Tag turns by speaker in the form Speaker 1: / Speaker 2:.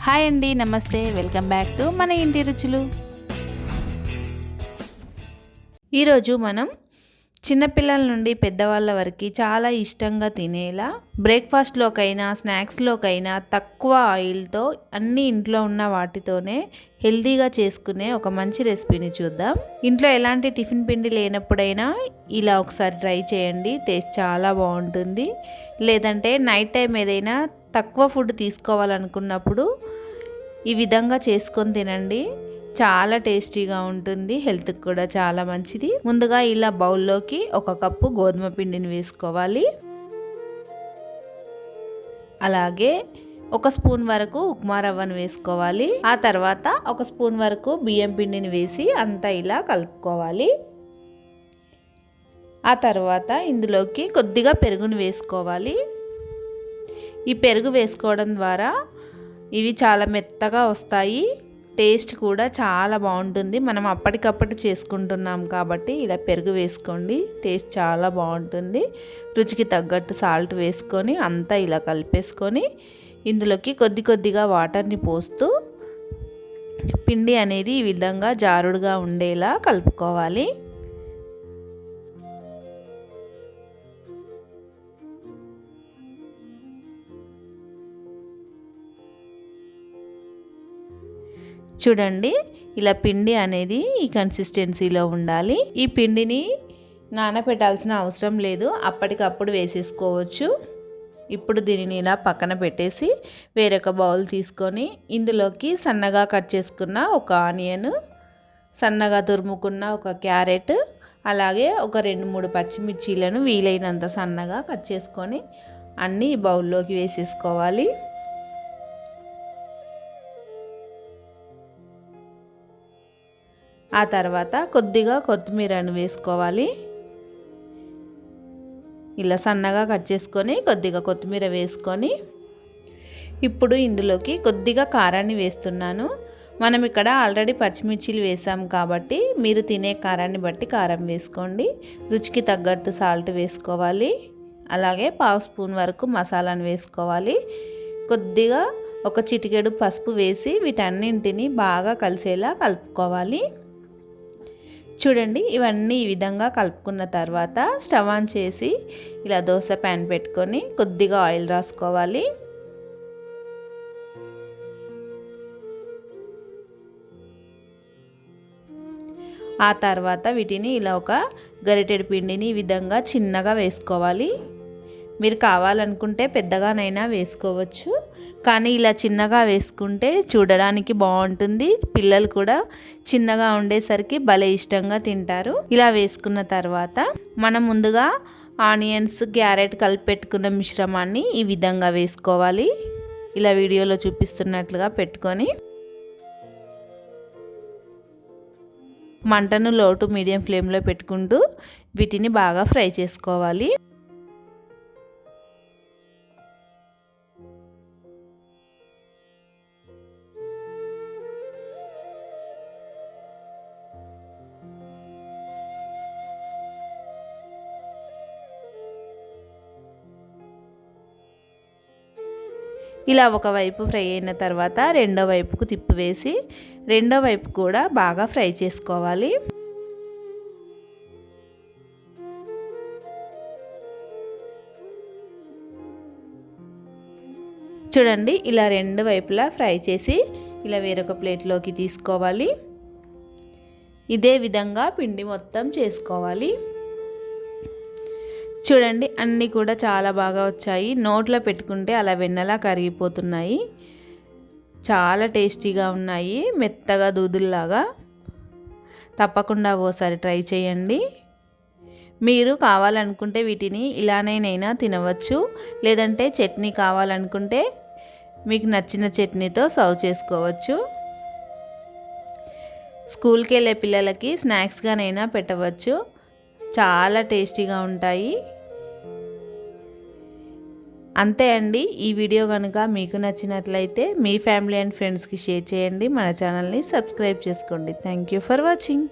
Speaker 1: Hi అండి, నమస్తే. Welcome back to మన ఇంటి రుచులు. ఈరోజు మనం చిన్నపిల్లల నుండి పెద్దవాళ్ళ వరకు చాలా ఇష్టంగా తినేలా బ్రేక్ఫాస్ట్లోకైనా స్నాక్స్లోకైనా తక్కువ ఆయిల్తో అన్ని ఇంట్లో ఉన్న వాటితోనే హెల్తీగా చేసుకునే ఒక మంచి రెసిపీని చూద్దాం. ఇంట్లో ఎలాంటి టిఫిన్ పిండి లేనప్పుడైనా ఇలా ఒకసారి ట్రై చేయండి. టేస్ట్ చాలా బాగుంటుంది. లేదంటే నైట్ టైం ఏదైనా తక్కువ ఫుడ్ తీసుకోవాలనుకున్నప్పుడు ఈ విధంగా చేసుకొని తినండి. చాలా టేస్టీగా ఉంటుంది, హెల్త్కి కూడా చాలా మంచిది. ముందుగా ఇలా బౌల్లోకి 1 కప్పు గోధుమ పిండిని వేసుకోవాలి. అలాగే 1 స్పూన్ వరకు ఉప్మా రవ్వను వేసుకోవాలి. ఆ తర్వాత 1 స్పూన్ వరకు బియ్యం పిండిని వేసి అంతా ఇలా కలుపుకోవాలి. ఆ తర్వాత ఇందులోకి కొద్దిగా పెరుగును వేసుకోవాలి. ఈ పెరుగు వేసుకోవడం ద్వారా ఇవి చాలా మెత్తగా వస్తాయి. టేస్ట్ కూడా చాలా బాగుంటుంది. మనం అప్పటికప్పుడు చేసుకుంటున్నాం కాబట్టి ఇలా పెరుగు వేసుకోండి, టేస్ట్ చాలా బాగుంటుంది. రుచికి తగ్గట్టు సాల్ట్ వేసుకొని అంతా ఇలా కలిపేసుకొని ఇందులోకి కొద్దిగా వాటర్ని పోస్తూ పిండి అనేది ఈ విధంగా జారుడుగా ఉండేలా కలుపుకోవాలి. చూడండి, ఇలా పిండి అనేది ఈ కన్సిస్టెన్సీలో ఉండాలి. ఈ పిండిని నానబెట్టాల్సిన అవసరం లేదు, అప్పటికప్పుడు వేసేసుకోవచ్చు. ఇప్పుడు దీనిని ఇలా పక్కన పెట్టేసి వేరొక బౌల్ తీసుకొని ఇందులోకి సన్నగా కట్ చేసుకున్న ఒక ఆనియన్, సన్నగా తురుముకున్న ఒక క్యారెట్, అలాగే ఒక 2-3 పచ్చిమిర్చీలను వీలైనంత సన్నగా కట్ చేసుకొని అన్నీ ఈ బౌల్లోకి వేసేసుకోవాలి. ఆ తర్వాత కొద్దిగా కొత్తిమీరను వేసుకోవాలి. ఇలా సన్నగా కట్ చేసుకొని కొద్దిగా కొత్తిమీర వేసుకొని ఇప్పుడు ఇందులోకి కొద్దిగా కారాన్ని వేస్తున్నాను. మనం ఇక్కడ ఆల్రెడీ పచ్చిమిర్చీలు వేసాం కాబట్టి మీరు తినే కారాన్ని బట్టి కారం వేసుకోండి. రుచికి తగ్గట్టు సాల్ట్ వేసుకోవాలి. అలాగే 1/2 స్పూన్ వరకు మసాలాను వేసుకోవాలి. కొద్దిగా ఒక చిటికెడు పసుపు వేసి వీటన్నింటిని బాగా కలిసేలా కలుపుకోవాలి. చూడండి, ఇవన్నీ ఈ విధంగా కలుపుకున్న తర్వాత స్టవ్ ఆన్ చేసి ఇలా దోశ ప్యాన్ పెట్టుకొని కొద్దిగా ఆయిల్ రాసుకోవాలి. ఆ తర్వాత వీటిని ఇలా ఒక గరిటెడు పిండిని ఈ విధంగా చిన్నగా వేసుకోవాలి. మీరు కావాలనుకుంటే పెద్దగానైనా వేసుకోవచ్చు, కానీ ఇలా చిన్నగా వేసుకుంటే చూడడానికి బాగుంటుంది. పిల్లలు కూడా చిన్నగా ఉండేసరికి భలే ఇష్టంగా తింటారు. ఇలా వేసుకున్న తర్వాత మనం ముందుగా ఆనియన్స్, క్యారెట్ కలిపి పెట్టుకున్న మిశ్రమాన్ని ఈ విధంగా వేసుకోవాలి. ఇలా వీడియోలో చూపిస్తున్నట్లుగా పెట్టుకొని మంటను లో టు మీడియం ఫ్లేమ్లో పెట్టుకుంటూ వీటిని బాగా ఫ్రై చేసుకోవాలి. ఇలా ఒకవైపు ఫ్రై అయిన తర్వాత రెండో వైపుకు తిప్పివేసి రెండో వైపు కూడా బాగా ఫ్రై చేసుకోవాలి. చూడండి, ఇలా రెండు వైపులా ఫ్రై చేసి ఇలా వేరొక ప్లేట్లోకి తీసుకోవాలి. ఇదే విధంగా పిండి మొత్తం చేసుకోవాలి. చూడండి, అన్నీ కూడా చాలా బాగా వచ్చాయి. నోట్లో పెట్టుకుంటే అలా వెన్నలా కరిగిపోతున్నాయి. చాలా టేస్టీగా ఉన్నాయి, మెత్తగా దూదుల్లాగా. తప్పకుండా ఓసారి ట్రై చేయండి. మీరు కావాలనుకుంటే వీటిని ఇలానైనా తినవచ్చు, లేదంటే చట్నీ కావాలనుకుంటే మీకు నచ్చిన చట్నీతో సర్వ్ చేసుకోవచ్చు. స్కూల్కి వెళ్ళే పిల్లలకి స్నాక్స్గానైనా పెట్టవచ్చు. చాలా టేస్టీగా ఉంటాయి. అంతే అండి. ఈ వీడియో కనుక మీకు నచ్చినట్లయితే మీ ఫ్యామిలీ అండ్ ఫ్రెండ్స్కి షేర్ చేయండి. మన ఛానల్ని సబ్స్క్రైబ్ చేసుకోండి. Thank you for watching.